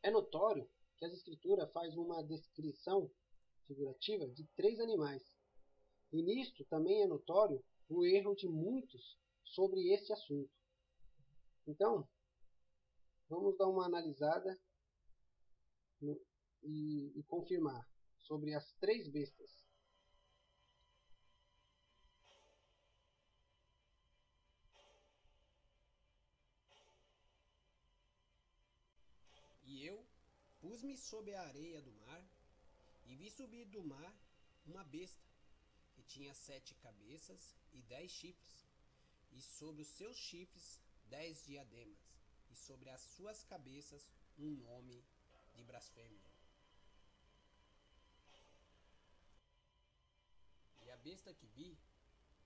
É notório que as escrituras faz uma descrição figurativa de 3 animais, e nisto também é notório o erro de muitos sobre esse assunto. Então, vamos dar uma analisada e confirmar sobre as 3 bestas. E eu pus-me sob a areia do mar, e vi subir do mar uma besta, que tinha 7 cabeças e 10 chifres, e sobre os seus chifres 10 diademas, e sobre as suas cabeças um nome de blasfêmia. E a besta que vi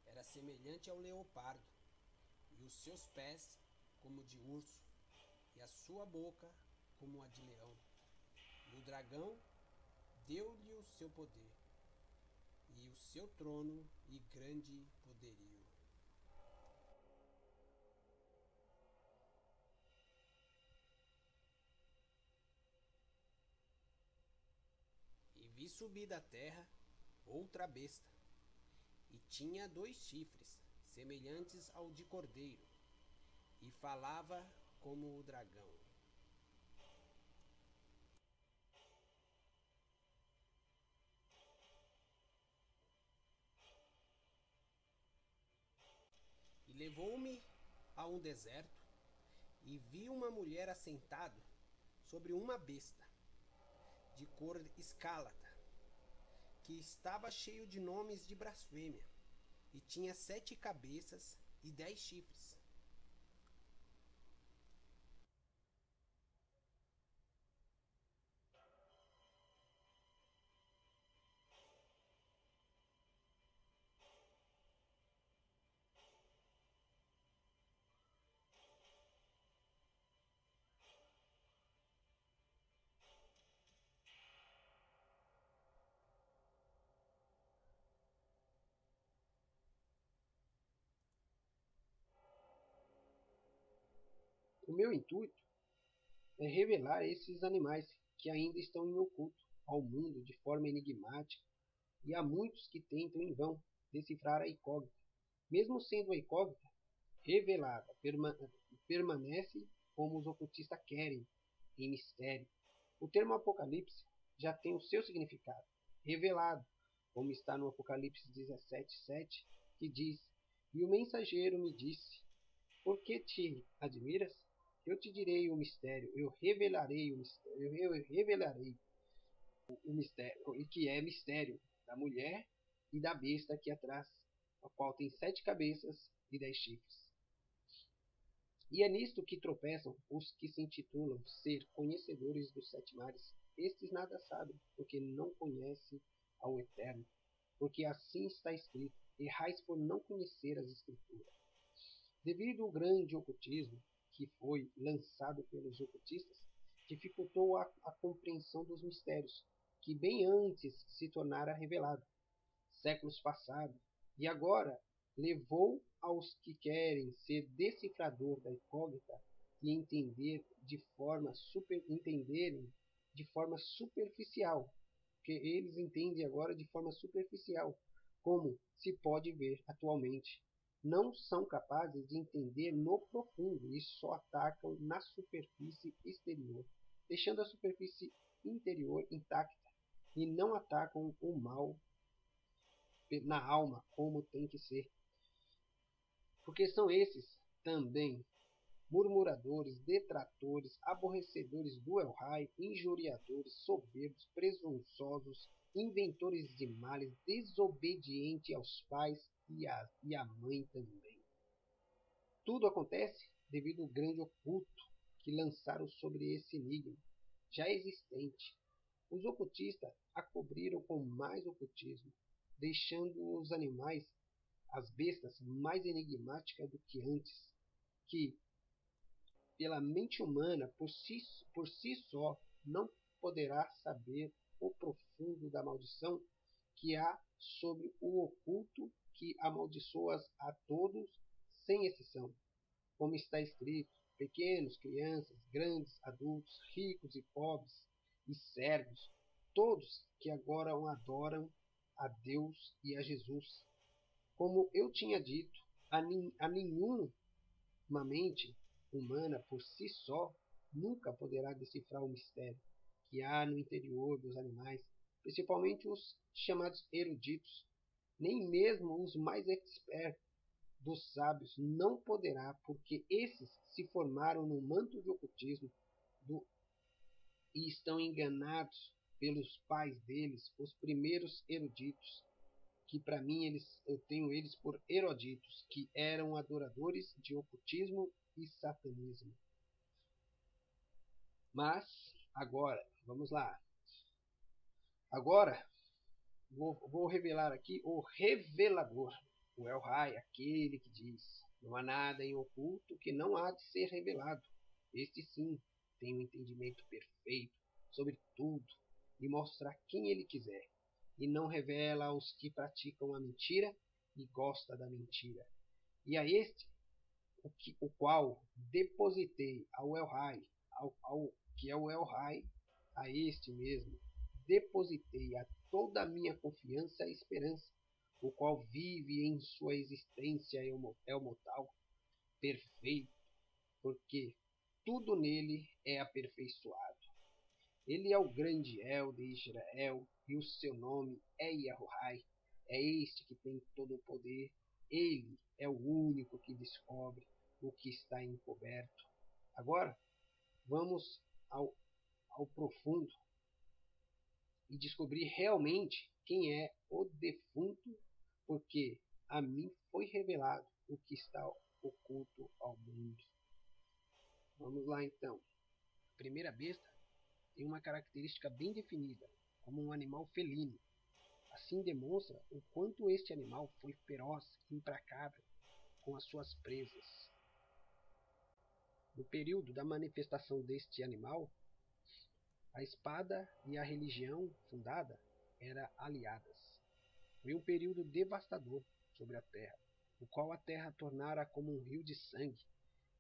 era semelhante ao leopardo, e os seus pés como de urso, e a sua boca como a de leão. E o dragão deu-lhe o seu poder, e o seu trono e grande poderio. E vi subir da terra outra besta, e tinha 2 chifres, semelhantes ao de cordeiro, e falava como o dragão. E levou-me a um deserto, e vi uma mulher assentada sobre uma besta, de cor escálata, que estava cheio de nomes de blasfêmia, e tinha 7 cabeças e 10 chifres. O meu intuito é revelar esses animais que ainda estão em oculto ao mundo de forma enigmática, e há muitos que tentam em vão decifrar a incógnita. Mesmo sendo a incógnita revelada, permanece como os ocultistas querem, em mistério. O termo Apocalipse já tem o seu significado, revelado, como está no Apocalipse 17:7, que diz: E o mensageiro me disse: Por que te admiras? Eu te direi o mistério, eu revelarei o mistério, eu revelarei o mistério, e que é mistério da mulher e da besta aqui atrás, a qual tem 7 cabeças e 10 chifres. E é nisto que tropeçam os que se intitulam ser conhecedores dos 7 mares. Estes nada sabem, porque não conhecem ao Eterno, porque assim está escrito: errais por não conhecer as Escrituras. Devido ao grande ocultismo que foi lançado pelos ocultistas, dificultou a compreensão dos mistérios, que bem antes se tornara revelado, séculos passados, e agora levou aos que querem ser decifrador da incógnita e entenderem de forma superficial, porque eles entendem agora de forma superficial, como se pode ver atualmente. Não são capazes de entender no profundo e só atacam na superfície exterior, deixando a superfície interior intacta, e não atacam o mal na alma como tem que ser. Porque são esses também murmuradores, detratores, aborrecedores do El-Rai, injuriadores, soberbos, presunçosos, inventores de males, desobedientes aos pais e à mãe também. Tudo acontece devido ao grande oculto que lançaram sobre esse enigma já existente. Os ocultistas a cobriram com mais ocultismo, deixando os animais, as bestas, mais enigmáticas do que antes, que, pela mente humana, por si só, não poderá saber o profundo da maldição que há sobre o oculto que amaldiçoa a todos, sem exceção. Como está escrito: pequenos, crianças, grandes, adultos, ricos e pobres, e servos, todos que agora adoram a Deus e a Jesus. Como eu tinha dito, a nenhuma mente humana por si só nunca poderá decifrar o mistério que há no interior dos animais, principalmente os chamados eruditos. Nem mesmo os mais expertos dos sábios não poderá, porque esses se formaram no manto de ocultismo e estão enganados pelos pais deles, os primeiros eruditos, que para mim eu tenho eles por eruditos, que eram adoradores de ocultismo e satanismo. Mas agora, vamos lá. Agora vou revelar aqui o revelador, o El Rai, aquele que diz: não há nada em oculto que não há de ser revelado. Este sim tem um entendimento perfeito sobre tudo e mostra quem ele quiser, e não revela aos que praticam a mentira e gosta da mentira. E a este, o qual depositei ao El Rai, que é o El Rai, a este mesmo, depositei a toda a minha confiança e esperança, o qual vive em sua existência elmotal, perfeito, porque tudo nele é aperfeiçoado. Ele é o grande El de Israel, e o seu nome é Yahuai. É este que tem todo o poder. Ele é o único que descobre o que está encoberto. Agora, vamos ao profundo e descobrir realmente quem é o defunto, porque a mim foi revelado o que está oculto ao mundo. Vamos lá então. A primeira besta tem uma característica bem definida, como um animal felino. Assim demonstra o quanto este animal foi feroz e implacável com as suas presas. No período da manifestação deste animal, a espada e a religião fundada eram aliadas. Foi um período devastador sobre a terra, o qual a terra tornara como um rio de sangue.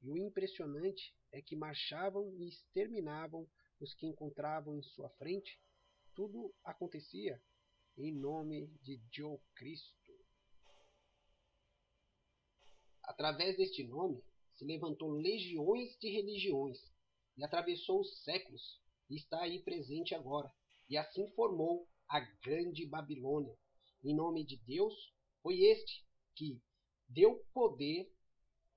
E o impressionante é que marchavam e exterminavam os que encontravam em sua frente. Tudo acontecia em nome de Joe Cristo. Através deste nome se levantou legiões de religiões e atravessou os séculos e está aí presente agora. E assim formou a grande Babilônia. Em nome de Deus, foi este que deu poder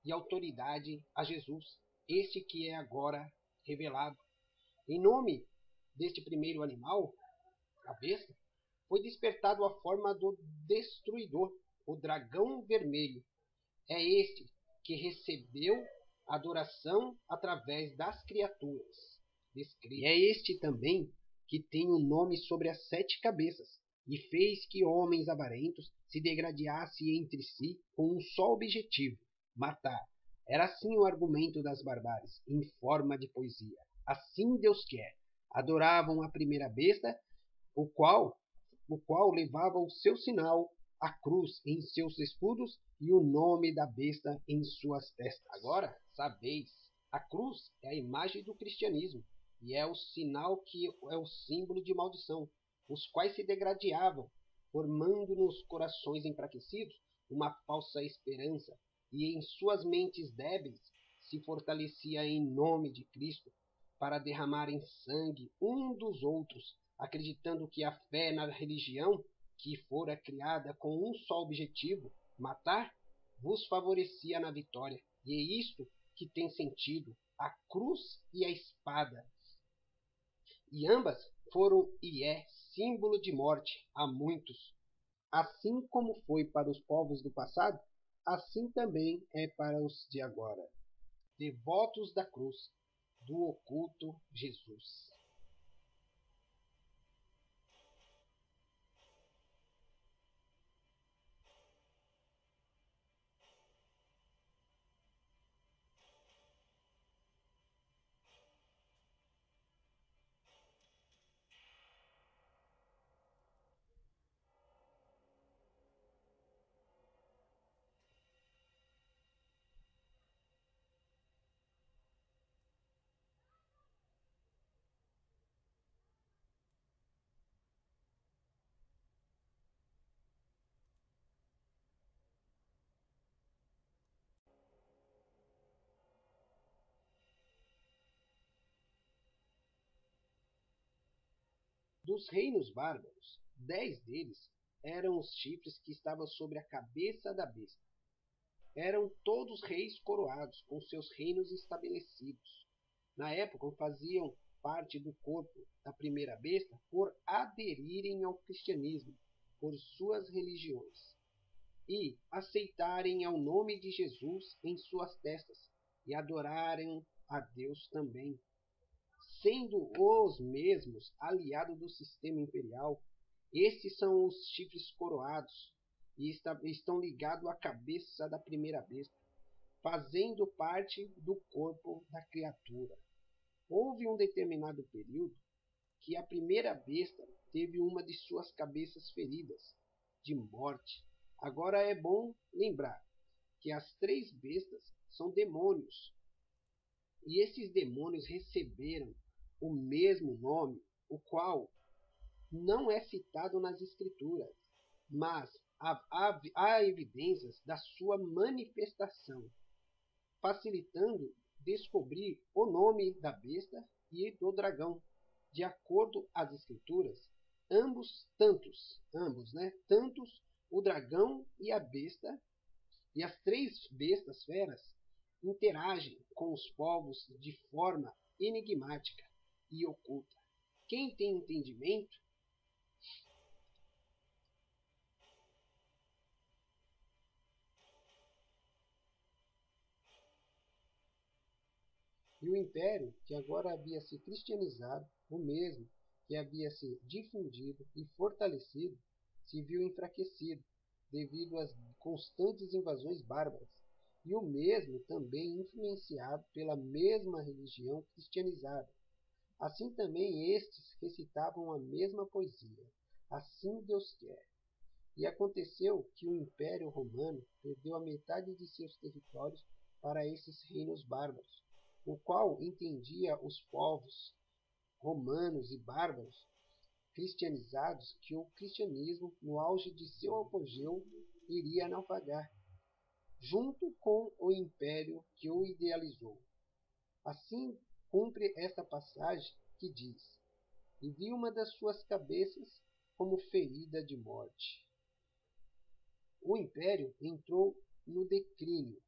e autoridade a Jesus, este que é agora revelado. Em nome deste primeiro animal, a besta, foi despertado a forma do destruidor, o dragão vermelho. É este que recebeu adoração através das criaturas descritas. E é este também que tem o nome sobre as 7 cabeças, e fez que homens avarentos se degradassem entre si com um só objetivo: matar. Era assim o argumento das barbáries, em forma de poesia. Assim Deus quer. Adoravam a primeira besta, o qual levava o seu sinal, a cruz em seus escudos e o nome da besta em suas testas. Agora, sabeis, a cruz é a imagem do cristianismo e é o sinal que é o símbolo de maldição, os quais se degradavam, formando nos corações enfraquecidos uma falsa esperança, e em suas mentes débeis se fortalecia em nome de Cristo para derramarem sangue um dos outros, acreditando que a fé na religião, que fora criada com um só objetivo, matar, vos favorecia na vitória. E é isto que tem sentido, a cruz e a espada. E ambas foram e é símbolo de morte a muitos. Assim como foi para os povos do passado, assim também é para os de agora. Devotos da cruz, do oculto Jesus. Dos reinos bárbaros, 10 deles eram os chifres que estavam sobre a cabeça da besta. Eram todos reis coroados, com seus reinos estabelecidos. Na época, faziam parte do corpo da primeira besta por aderirem ao cristianismo, por suas religiões, e aceitarem ao nome de Jesus em suas testas, e adorarem a Deus também. Sendo os mesmos aliados do sistema imperial, estes são os chifres coroados, e estão ligados à cabeça da primeira besta, fazendo parte do corpo da criatura. Houve um determinado período que a primeira besta teve uma de suas cabeças feridas, de morte. Agora é bom lembrar que as 3 bestas são demônios, e esses demônios receberam o mesmo nome, o qual não é citado nas Escrituras, mas há evidências da sua manifestação, facilitando descobrir o nome da besta e do dragão. De acordo às Escrituras, tantos o dragão e a besta, e as 3 bestas feras, interagem com os povos de forma enigmática e oculta. Quem tem entendimento, e o império, que agora havia se cristianizado, o mesmo que havia se difundido e fortalecido, se viu enfraquecido devido às constantes invasões bárbaras, e o mesmo também influenciado pela mesma religião cristianizada. Assim também estes recitavam a mesma poesia: assim Deus quer. E aconteceu que o Império Romano perdeu a metade de seus territórios para esses reinos bárbaros, o qual entendia os povos romanos e bárbaros cristianizados que o cristianismo, no auge de seu apogeu, iria naufragar, junto com o império que o idealizou. Assim cumpre esta passagem que diz: e vi uma das suas cabeças como ferida de morte. O império entrou no declínio.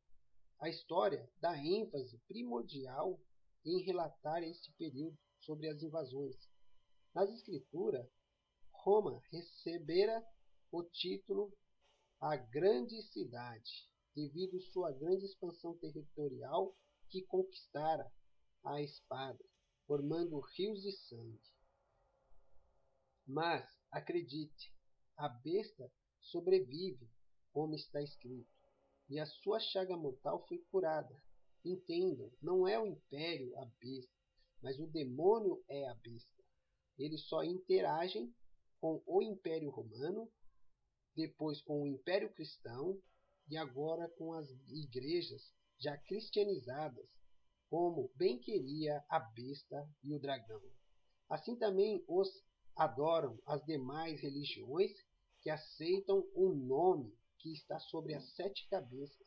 A história dá ênfase primordial em relatar este período sobre as invasões. Nas Escrituras, Roma recebera o título a grande cidade, devido sua grande expansão territorial que conquistara a espada, formando rios de sangue. Mas, acredite, a besta sobrevive, como está escrito, e a sua chaga mortal foi curada. Entendam, não é o império a besta, mas o demônio é a besta. Eles só interagem com o Império Romano, depois com o Império Cristão e agora com as igrejas já cristianizadas, como bem queria a besta e o dragão. Assim também os adoram as demais religiões que aceitam o nome que está sobre as 7 cabeças.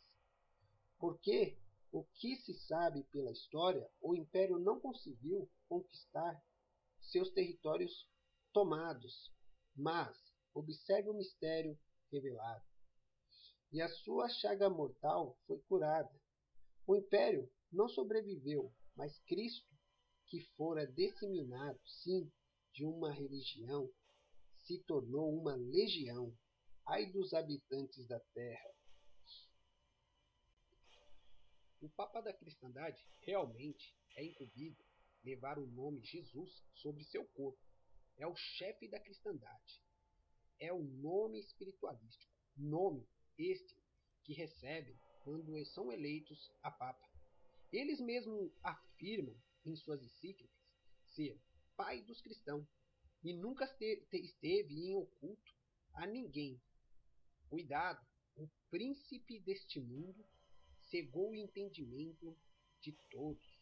Porque, o que se sabe pela história, o Império não conseguiu conquistar seus territórios tomados, mas observe o mistério revelado. E a sua chaga mortal foi curada. O império não sobreviveu, mas Cristo, que fora disseminado, sim, de uma religião, se tornou uma legião. Ai dos habitantes da terra. O Papa da Cristandade realmente é incumbido levar o nome Jesus sobre seu corpo. É o chefe da cristandade. É o nome espiritualístico. Nome este que recebem quando são eleitos a Papa. Eles mesmos afirmam em suas encíclicas ser pai dos cristãos e nunca esteve em oculto a ninguém. Cuidado, o príncipe deste mundo cegou o entendimento de todos.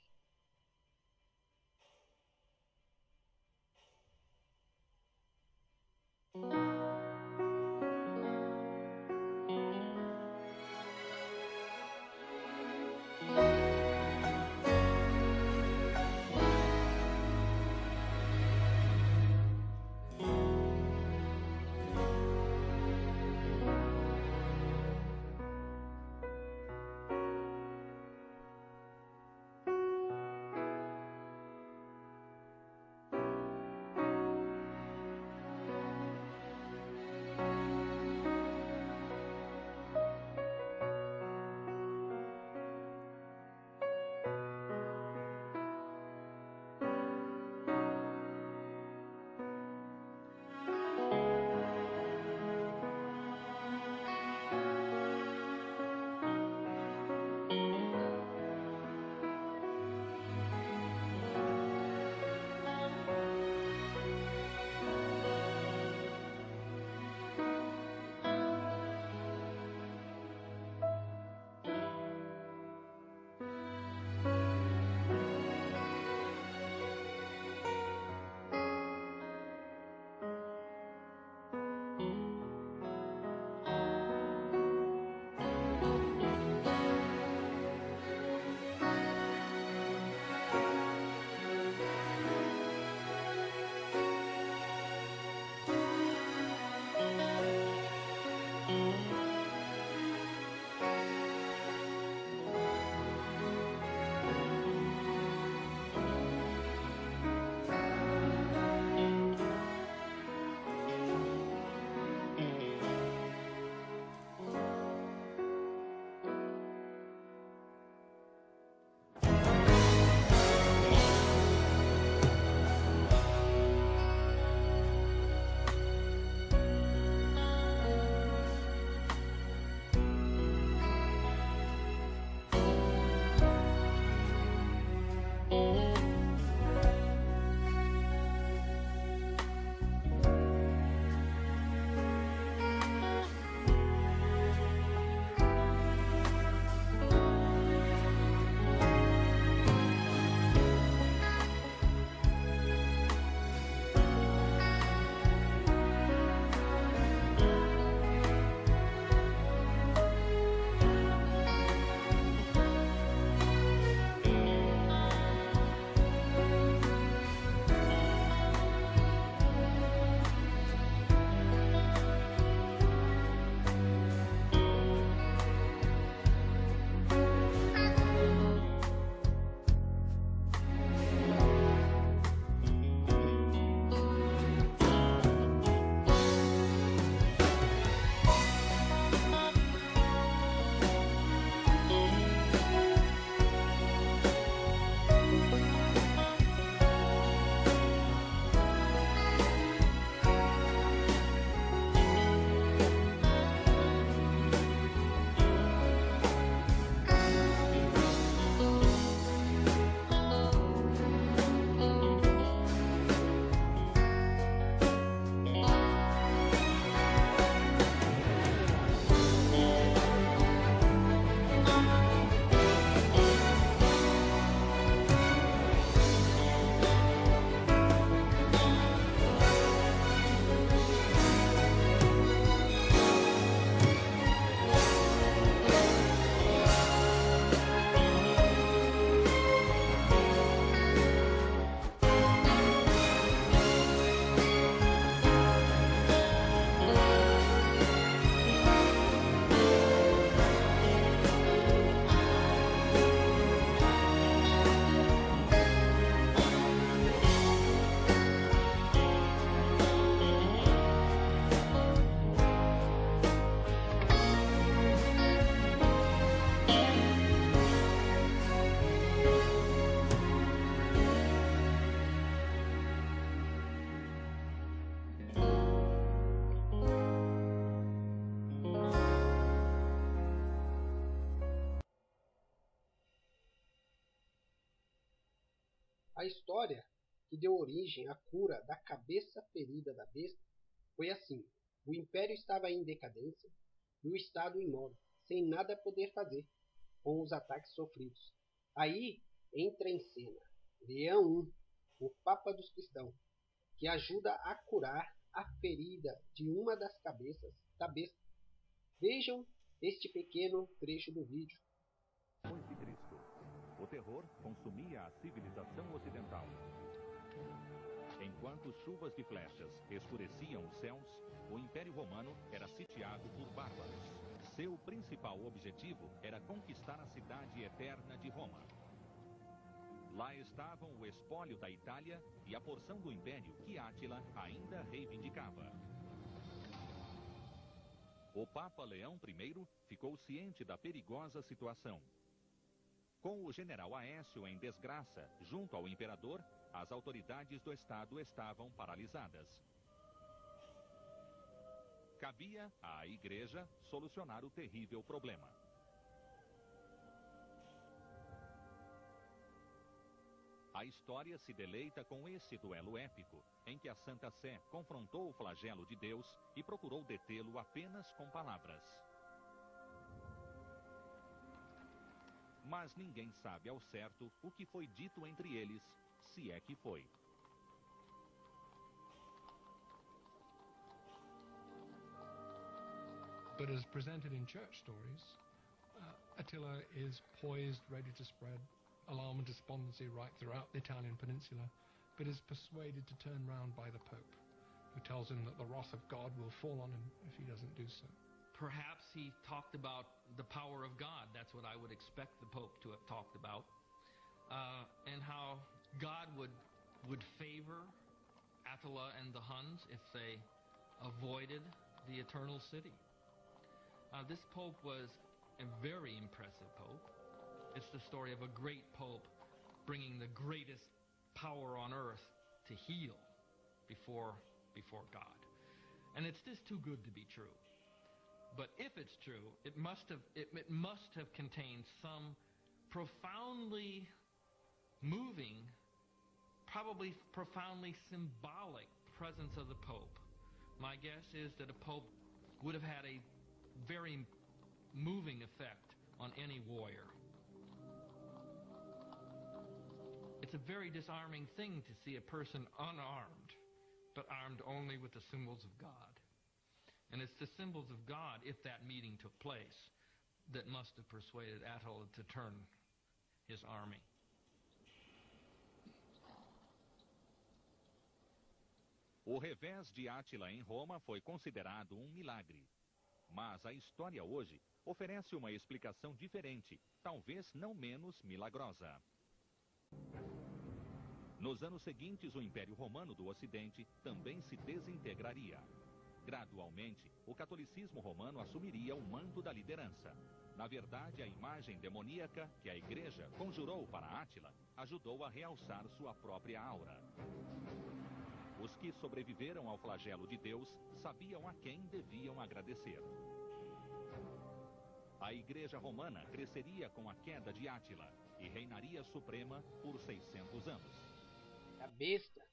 A história que deu origem à cura da cabeça ferida da besta foi assim. O império estava em decadência e o Estado imóvel, sem nada poder fazer com os ataques sofridos. Aí entra em cena Leão I, o Papa dos Cristãos, que ajuda a curar a ferida de uma das cabeças da besta. Vejam este pequeno trecho do vídeo. Depois de Cristo, o terror consumia a civilização ocidental. Enquanto chuvas de flechas escureciam os céus, o Império Romano era sitiado por bárbaros. Seu principal objetivo era conquistar a cidade eterna de Roma. Lá estavam o espólio da Itália e a porção do Império que Átila ainda reivindicava. O Papa Leão I ficou ciente da perigosa situação. Com o general Aécio em desgraça junto ao imperador, as autoridades do Estado estavam paralisadas. Cabia à Igreja solucionar o terrível problema. A história se deleita com esse duelo épico, em que a Santa Sé confrontou o flagelo de Deus e procurou detê-lo apenas com palavras. Mas ninguém sabe ao certo o que foi dito entre eles, se é que foi. But as presented in church stories, Attila is poised, ready to spread alarm and despondency right throughout the Italian peninsula, but is persuaded to turn round by the Pope, who tells him that the wrath of God will fall on him if he doesn't do so. Perhaps he talked about the power of God. That's what I would expect the Pope to have talked about. And how God would favor Attila and the Huns if they avoided the Eternal City. This Pope was a very impressive Pope. It's the story of a great Pope bringing the greatest power on earth to heal before God. And it's just too good to be true. But if it's true, it must have contained some profoundly moving, probably profoundly symbolic presence of the Pope. My guess is that a Pope would have had a very moving effect on any warrior. It's a very disarming thing to see a person unarmed, but armed only with the symbols of God. And it's the symbols of God, if that meeting took place, that must have persuaded Attila to turn his army. O revés de Átila em Roma foi considerado um milagre. Mas a história hoje oferece uma explicação diferente, talvez não menos milagrosa. Nos anos seguintes, o Império Romano do Ocidente também se desintegraria. Gradualmente, o catolicismo romano assumiria o manto da liderança. Na verdade, a imagem demoníaca que a Igreja conjurou para Átila ajudou a realçar sua própria aura. Os que sobreviveram ao flagelo de Deus sabiam a quem deviam agradecer. A Igreja Romana cresceria com a queda de Átila e reinaria suprema por 600 anos. A besta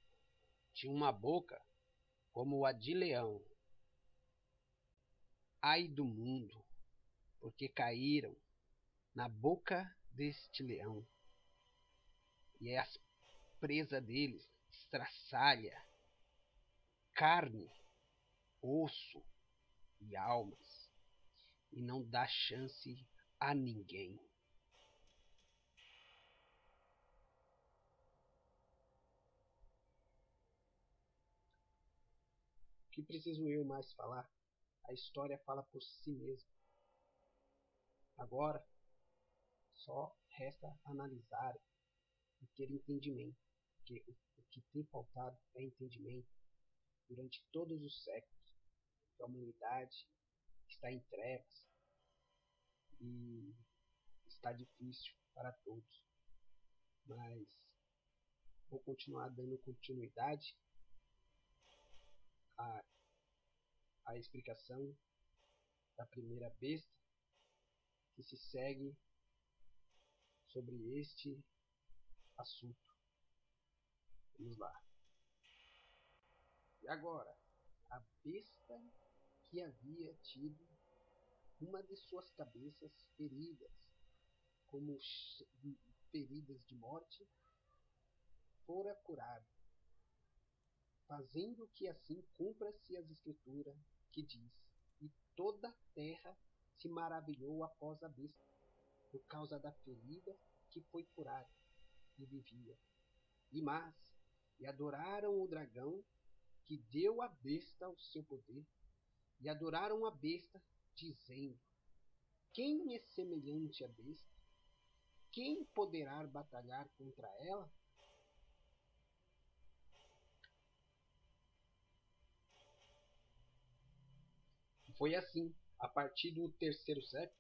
tinha uma boca como a de leão. Ai do mundo, porque caíram na boca deste leão. E as presas deles estraçalha carne, osso e almas, e não dá chance a ninguém. O que preciso eu mais falar? A história fala por si mesma. Agora, só resta analisar e ter entendimento, porque o que tem faltado é entendimento durante todos os séculos. A humanidade está em trevas e está difícil para todos. Mas vou continuar dando continuidade à explicação da primeira besta que se segue sobre este assunto. Vamos lá. E agora, a besta que havia tido uma de suas cabeças feridas, como feridas de morte, fora curada, fazendo que assim cumpra-se as escrituras que diz: e toda a terra se maravilhou após a besta, por causa da ferida que foi curada, e vivia. E adoraram o dragão, que deu à besta o seu poder, e adoraram a besta, dizendo: quem é semelhante à besta? Quem poderá batalhar contra ela? Foi assim, a partir do terceiro século,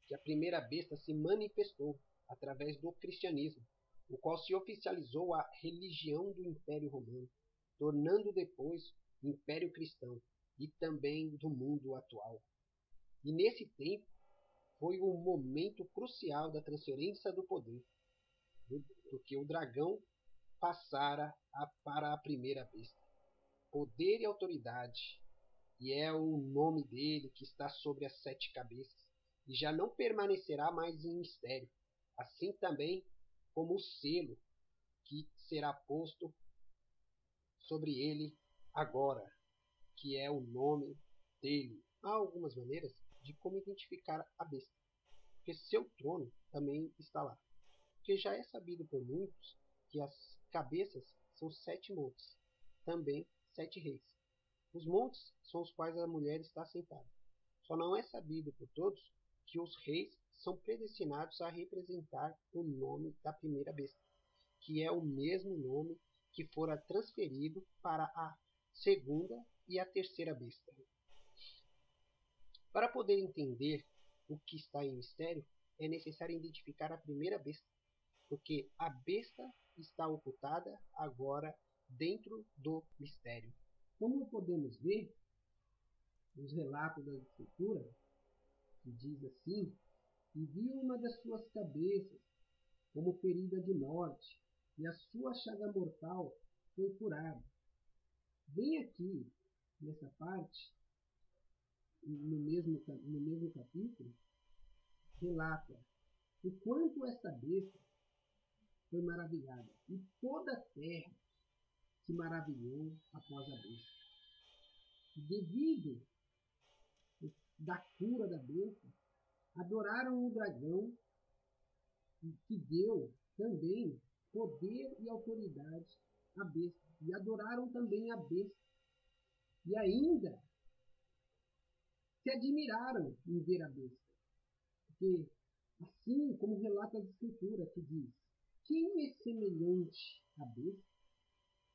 que a primeira besta se manifestou através do cristianismo, o qual se oficializou a religião do Império Romano, tornando depois o Império Cristão e também do mundo atual. E nesse tempo foi o momento crucial da transferência do poder, porque o dragão passara para a primeira besta. Poder e autoridade, e é o nome dele que está sobre as 7 cabeças, e já não permanecerá mais em mistério, assim também como o selo que será posto sobre ele agora, que é o nome dele. Há algumas maneiras de como identificar a besta, porque seu trono também está lá. Porque já é sabido por muitos que as cabeças são 7 montes, também 7 reis. Os montes são os quais a mulher está sentada. Só não é sabido por todos que os reis são predestinados a representar o nome da primeira besta, que é o mesmo nome que fora transferido para a segunda e a terceira besta. Para poder entender o que está em mistério, é necessário identificar a primeira besta, porque a besta está ocultada agora dentro do mistério. Como podemos ver, os relatos da Escritura, que diz assim: e viu uma das suas cabeças como ferida de morte, e a sua chaga mortal foi curada. Bem aqui, nessa parte, no mesmo capítulo, relata o quanto esta besta foi maravilhada, e toda a terra se maravilhou após a besta. Devido da cura da besta, adoraram o dragão, que deu também poder e autoridade à besta, e adoraram também a besta, e ainda se admiraram em ver a besta, porque assim como relata a Escritura, que diz: quem é semelhante à besta?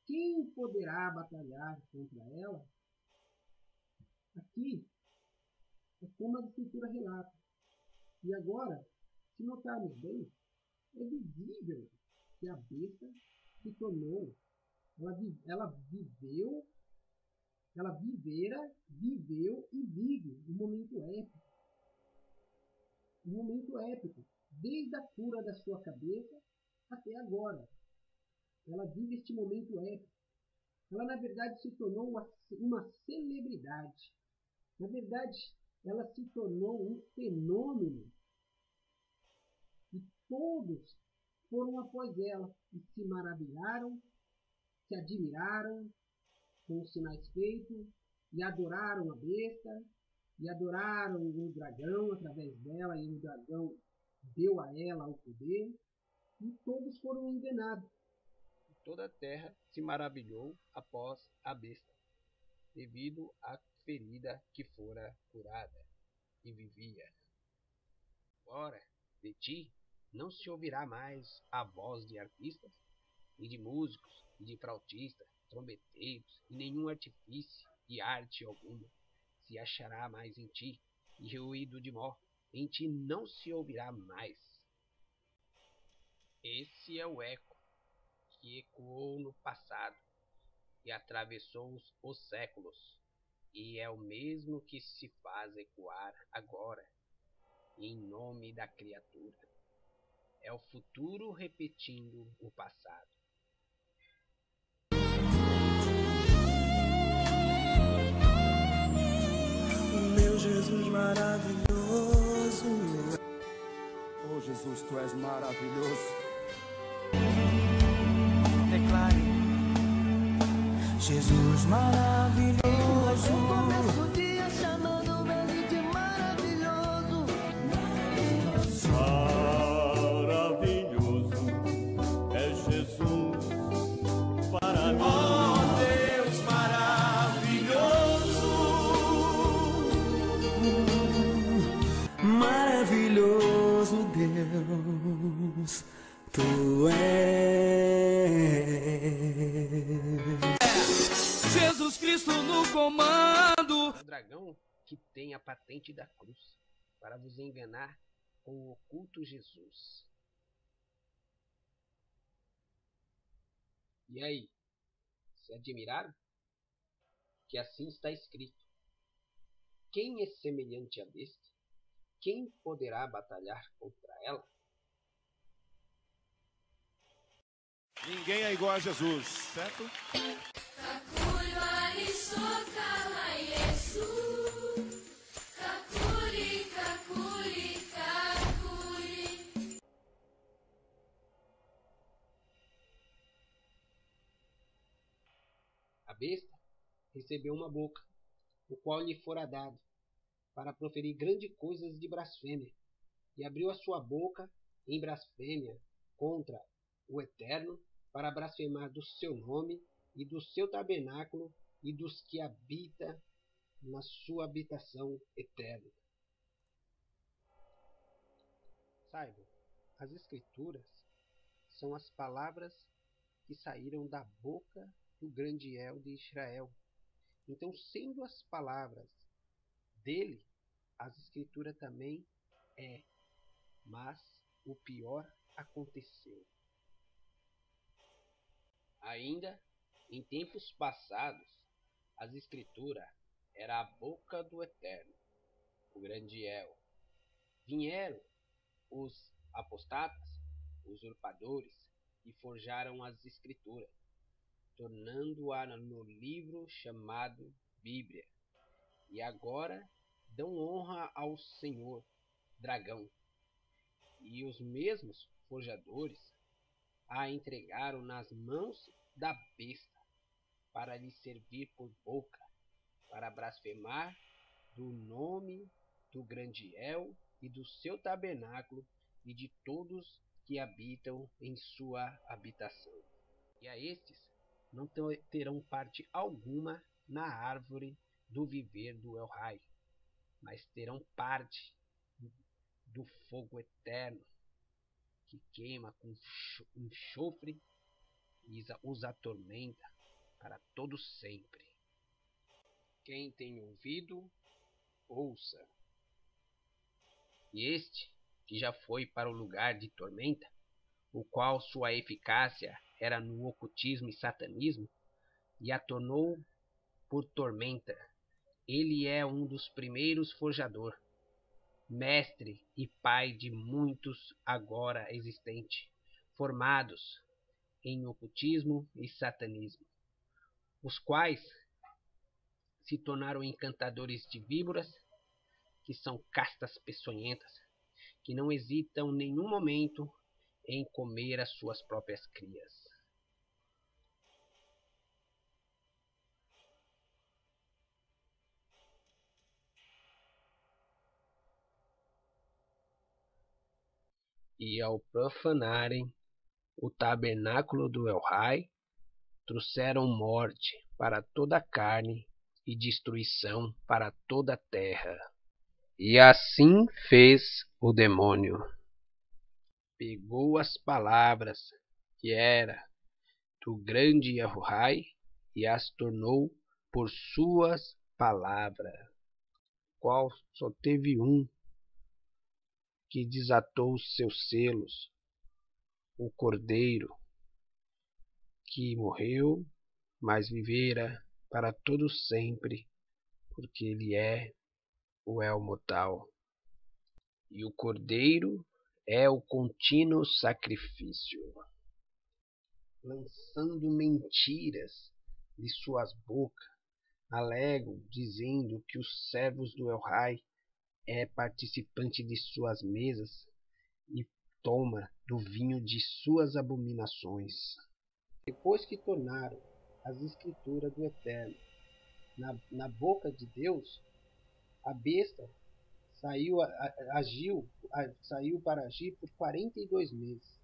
Quem poderá batalhar contra ela? Aqui é como a Escritura relata. E agora, se notarmos bem, é visível que a besta se tornou, viveu e vive um momento épico. Um momento épico, desde a cura da sua cabeça até agora. Ela vive este momento épico. Ela, na verdade, se tornou uma celebridade. Na verdade, ela se tornou um fenômeno. E todos foram após ela e se maravilharam, se admiraram com os sinais feitos, e adoraram a besta, e adoraram o dragão através dela, e o dragão deu a ela o poder, e todos foram enganados. Toda a terra se maravilhou após a besta, devido à ferida que fora curada, e vivia. Ora, de ti não se ouvirá mais a voz de arpistas, e de músicos, e de flautistas, trombeteiros, e nenhum artifício e arte alguma se achará mais em ti, e ruído de mó em ti não se ouvirá mais. Esse é o eco que ecoou no passado e atravessou os séculos, e é o mesmo que se faz ecoar agora, em nome da criatura. É o futuro repetindo o passado. maravilhoso. Oh Jesus, tu és maravilhoso. Declare: Jesus maravilhoso. Eu começo o dia chamando ele de maravilhoso. Maravilhoso é Jesus para mim. Oh Deus maravilhoso. Maravilhoso Deus, tu és. Jesus Cristo no comando. O dragão que tem a patente da cruz, para vos enganar com o oculto Jesus. E aí, se admiraram? Que assim está escrito: quem é semelhante à besta? Quem poderá batalhar contra ela? Ninguém é igual a Jesus, certo? A besta recebeu uma boca, o qual lhe fora dado, para proferir grandes coisas de blasfêmia, e abriu a sua boca em blasfêmia contra o Eterno, para blasfemar do seu nome e do seu tabernáculo e dos que habitam na sua habitação eterna. Saibam, as Escrituras são as palavras que saíram da boca do grande El de Israel. Então, sendo as palavras dele, as Escrituras também é. Mas o pior aconteceu. Ainda em tempos passados, as Escrituras era a boca do Eterno, o grande El. Vieram os apostatas, usurpadores, e forjaram as Escrituras, tornando-a no livro chamado Bíblia. E agora dão honra ao Senhor, dragão. E os mesmos forjadores a entregaram nas mãos da besta, para lhe servir por boca, para blasfemar do nome do grande El e do seu tabernáculo e de todos que habitam em sua habitação. E a estes não terão parte alguma na árvore do viver do El-Rai, mas terão parte do fogo eterno, que queima com enxofre e os atormenta para todo sempre. Quem tem ouvido, ouça. E este, que já foi para o lugar de tormenta, o qual sua eficácia era no ocultismo e satanismo, e a tornou por tormenta. Ele é um dos primeiros forjadores, mestre e pai de muitos agora existentes, formados em ocultismo e satanismo, os quais se tornaram encantadores de víboras, que são castas peçonhentas, que não hesitam nenhum momento em comer as suas próprias crias. E ao profanarem o tabernáculo do El-Rai, trouxeram morte para toda a carne e destruição para toda a terra. E assim fez o demônio. Pegou as palavras que era do grande El-Rai e as tornou por suas palavras, qual só teve um que desatou os seus selos, o Cordeiro, que morreu, mas vivera para todo sempre, porque ele é o El Mortal. E o Cordeiro é o contínuo sacrifício, lançando mentiras de suas bocas, alegam, dizendo que os servos do El-Rai é participante de suas mesas e toma do vinho de suas abominações. Depois que tornaram as escrituras do Eterno na boca de Deus, a besta saiu para agir por 42 meses,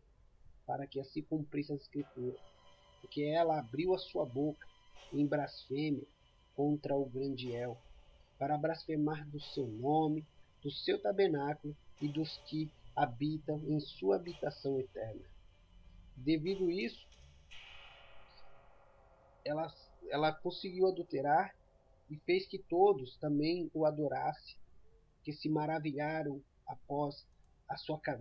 para que assim cumprisse as escrituras, porque ela abriu a sua boca em blasfêmia contra o grande El, para blasfemar do seu nome, do seu tabernáculo e dos que habitam em sua habitação eterna. Devido a isso, ela conseguiu adulterar e fez que todos também o adorassem, que se maravilharam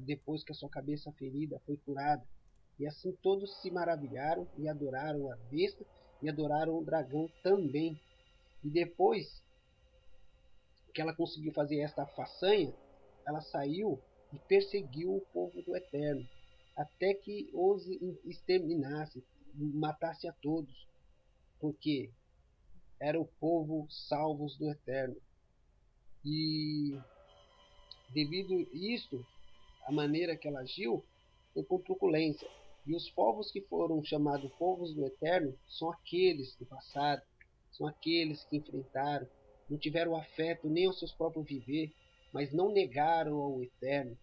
depois que a sua cabeça ferida foi curada. E assim todos se maravilharam e adoraram a besta e adoraram o dragão também. E depois que ela conseguiu fazer esta façanha, ela saiu e perseguiu o povo do Eterno, até que os exterminasse, matasse a todos, porque era o povo salvos do Eterno. E devido a isto, a maneira que ela agiu foi com truculência. E os povos que foram chamados povos do Eterno são aqueles do passado, são aqueles que enfrentaram, não tiveram afeto nem aos seus próprios viver, mas não negaram ao Eterno.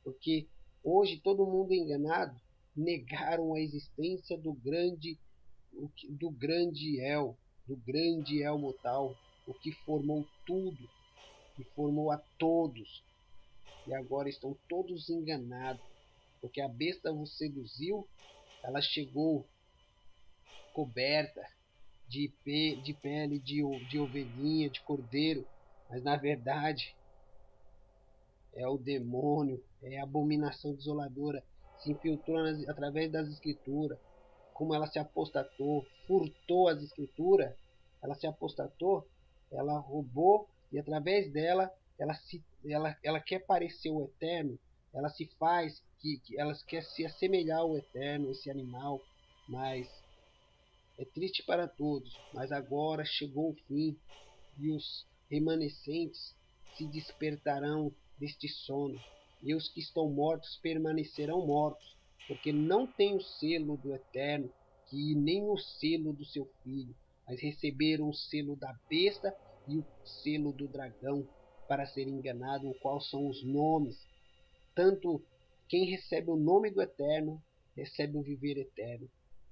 Porque hoje todo mundo enganado negaram a existência do grande El Motal, o que formou tudo, que formou a todos. E agora estão todos enganados, porque a besta os seduziu. Ela chegou coberta de pele de ovelhinha, de cordeiro, mas na verdade é o demônio, é a abominação desoladora, se infiltrou através das escrituras. Como ela se apostatou, furtou as escrituras, ela se apostatou, ela roubou, e através dela ela quer parecer o Eterno, ela se faz, ela quer se assemelhar ao Eterno, esse animal, mas é triste para todos. Mas agora chegou o fim, e os remanescentes se despertarão deste sono, e os que estão mortos permanecerão mortos, porque não têm o selo do Eterno, e nem o selo do seu Filho, mas receberam o selo da besta e o selo do dragão, para ser enganado, o qual são os nomes. Tanto quem recebe o nome do Eterno recebe o viver eterno,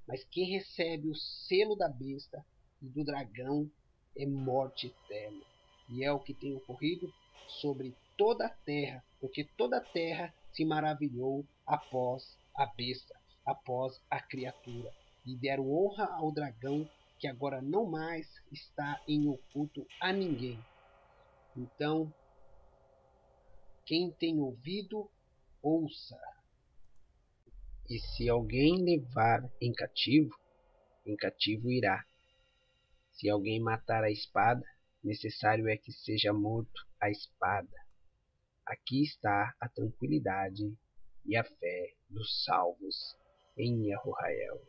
mas quem recebe o selo da besta e do dragão é morte eterna. E é o que tem ocorrido sobre toda a terra, porque toda a terra se maravilhou após a besta, após a criatura, e deram honra ao dragão, que agora não mais está em oculto a ninguém. Então, quem tem ouvido, ouça. E se alguém levar em cativo irá. Se alguém matar a espada, necessário é que seja morto a espada. Aqui está a tranquilidade e a fé dos salvos em Yahuael.